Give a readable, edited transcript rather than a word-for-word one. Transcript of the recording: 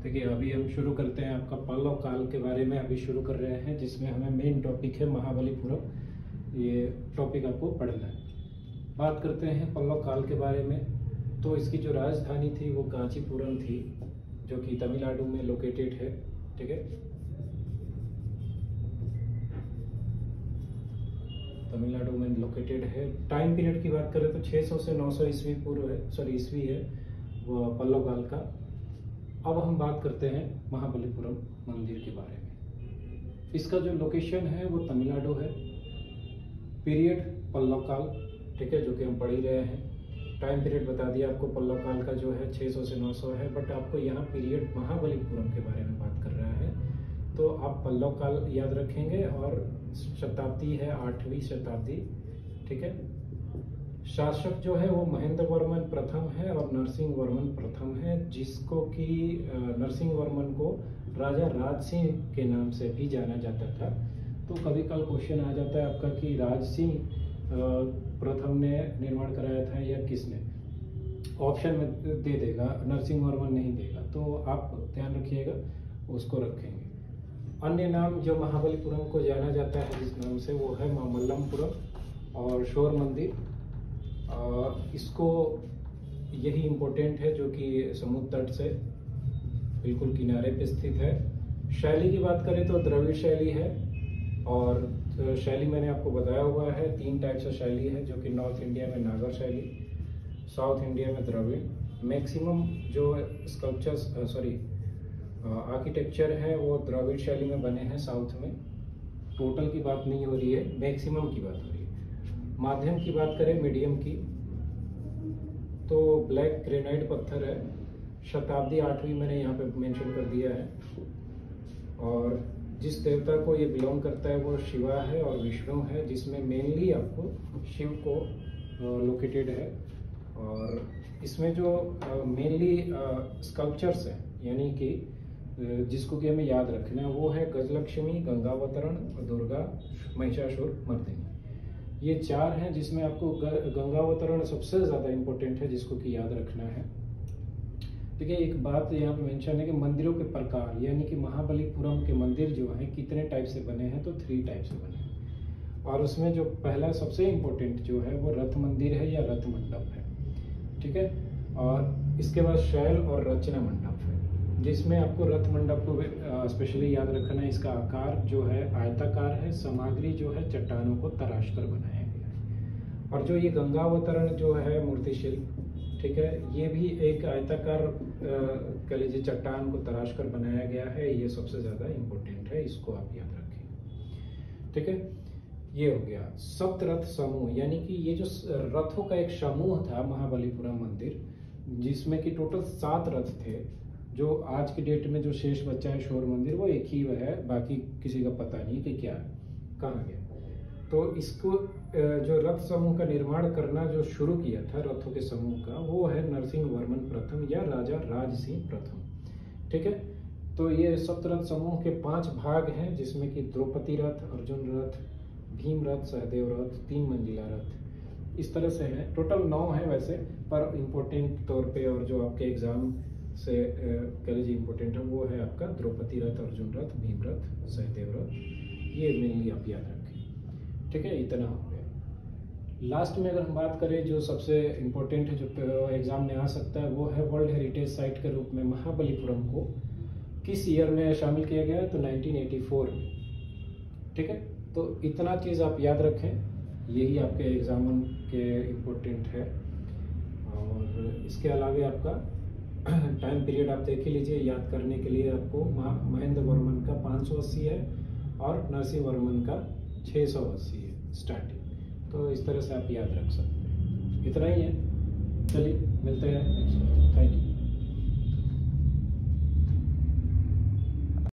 देखिए अभी हम शुरू करते हैं आपका पल्लव काल के बारे में अभी शुरू कर रहे हैं, जिसमें हमें मेन टॉपिक है महाबलीपुरम। ये टॉपिक आपको पढ़ना है। बात करते हैं पल्लव काल के बारे में। तो इसकी जो राजधानी थी वो कांचीपुरम थी, जो कि तमिलनाडु में लोकेटेड है। ठीक है, तमिलनाडु में लोकेटेड है। टाइम पीरियड की बात करें तो 600 से 900 ईस्वी पूर्व है, ईस्वी है वो पल्लव काल का। अब हम बात करते हैं महाबलीपुरम मंदिर के बारे में। इसका जो लोकेशन है वो तमिलनाडु है। पीरियड पल्लव काल, ठीक है, जो कि हम पढ़ ही रहे हैं। टाइम पीरियड बता दिया आपको, पल्लव काल का जो है 600 से 900 है, बट आपको यहाँ पीरियड महाबलीपुरम के बारे में बात कर रहा है। तो आप पल्लव काल याद रखेंगे और शताब्दी है 8वीं शताब्दी। ठीक है, शासक जो है वो महेंद्र वर्मन प्रथम है और नरसिंह वर्मन प्रथम है, जिसको कि नरसिंह वर्मन को राजा राज सिंह के नाम से भी जाना जाता था। तो कभी कल क्वेश्चन आ जाता है आपका कि राज सिंह प्रथम ने निर्माण कराया था या किसने, ऑप्शन में दे देगा, नरसिंह वर्मन नहीं देगा। तो आप ध्यान रखिएगा, उसको रखेंगे। अन्य नाम जो महाबलीपुरम को जाना जाता है जिस नाम से, वो है मामल्लपुरम और शोर मंदिर। इसको यही इम्पोर्टेंट है, जो कि समुद्र तट से बिल्कुल किनारे पे स्थित है। शैली की बात करें तो द्रविड़ शैली है, और शैली मैंने आपको बताया हुआ है 3 टाइप से शैली है, जो कि नॉर्थ इंडिया में नागर शैली, साउथ इंडिया में द्रविड़। मैक्सिमम जो स्कल्पचर्स आर्किटेक्चर है वो द्रविड़ शैली में बने हैं साउथ में। टोटल की बात नहीं हो रही है, मैक्सिमम की बात हो रही है। माध्यम की बात करें, मीडियम की, तो ब्लैक ग्रेनाइट पत्थर है। शताब्दी 8वीं मैंने यहाँ पे मेंशन कर दिया है। और जिस देवता को ये बिलोंग करता है वो शिवा है और विष्णु है, जिसमें मेनली आपको शिव को लोकेटेड है। और इसमें जो मेनली स्कल्पचर्स हैं, यानी कि जिसको कि हमें याद रखना है, वो है गजलक्ष्मी, गंगावतरण और दुर्गा महिषासुर मर्दिनी। ये 4 हैं, जिसमें आपको गंगावतरण सबसे ज़्यादा इम्पोर्टेंट है, जिसको कि याद रखना है। देखिए एक बात यहाँ पे मेंशन है कि मंदिरों के प्रकार, यानी कि महाबलीपुरम के मंदिर जो हैं कितने टाइप से बने हैं, तो 3 टाइप से बने हैं। और उसमें जो पहला सबसे इम्पोर्टेंट जो है वो रथ मंदिर है या रथ मंडप है। ठीक है, और इसके बाद शैल और रचना मंडप है, जिसमें आपको रथ मंडप को स्पेशली याद रखना है। इसका आकार जो है आयताकार है, सामग्री जो है चट्टानों को तराश कर बनाया गया है। और जो ये गंगावतरण जो है मूर्तिशिल्प, ठीक है, ये भी एक आयताकार कह लीजिए चट्टान को तराश कर बनाया गया है। ये सबसे ज़्यादा इम्पोर्टेंट है, इसको आप याद रखें। ठीक है, ये हो गया। सप्तरथ समूह, यानी कि ये जो रथों का एक समूह था महाबलीपुरम मंदिर, जिसमें कि टोटल 7 रथ थे। जो आज की डेट में जो शेष बचा है शोर मंदिर, वो एक ही है, बाकी किसी का पता नहीं कि क्या है, कहाँ गया। तो इसको जो रथ समूह का निर्माण करना जो शुरू किया था रथों के समूह का, वो है नरसिंह वर्मन प्रथम या राजा राज सिंह प्रथम। ठीक है, तो ये सप्तरथ समूह के 5 भाग हैं, जिसमें कि द्रौपदी रथ, अर्जुन रथ, भीम रथ, सहदेव रथ, 3 मंजिला रथ, इस तरह से है। टोटल 9 है वैसे, पर इम्पोर्टेंट तौर पे और जो आपके एग्जाम से कह लीजिए इम्पोर्टेंट है, वो है आपका द्रौपदी रथ, अर्जुन रथ, भीम रथ, सहदेव रथ। ये मेनली आप याद रखें। ठीक है, इतना हो गया। लास्ट में अगर हम बात करें जो सबसे इम्पोर्टेंट है, जो एग्जाम में आ सकता है, वो है वर्ल्ड हेरिटेज साइट के रूप में महाबलीपुरम को किस ईयर में शामिल किया गया है, तो 1984 में। ठीक है, तो इतना चीज़ आप याद रखें, यही आपके एग्जाम के इम्पोर्टेंट है। और इसके अलावा आपका टाइम पीरियड आप देख ही लीजिए, याद करने के लिए आपको महेंद्र वर्मन का 580 है और नरसिंह वर्मन का 680 है स्टार्टिंग। तो इस तरह से आप याद रख सकते हैं। इतना ही है, चलिए मिलते हैं नेक्स्ट। Thank you.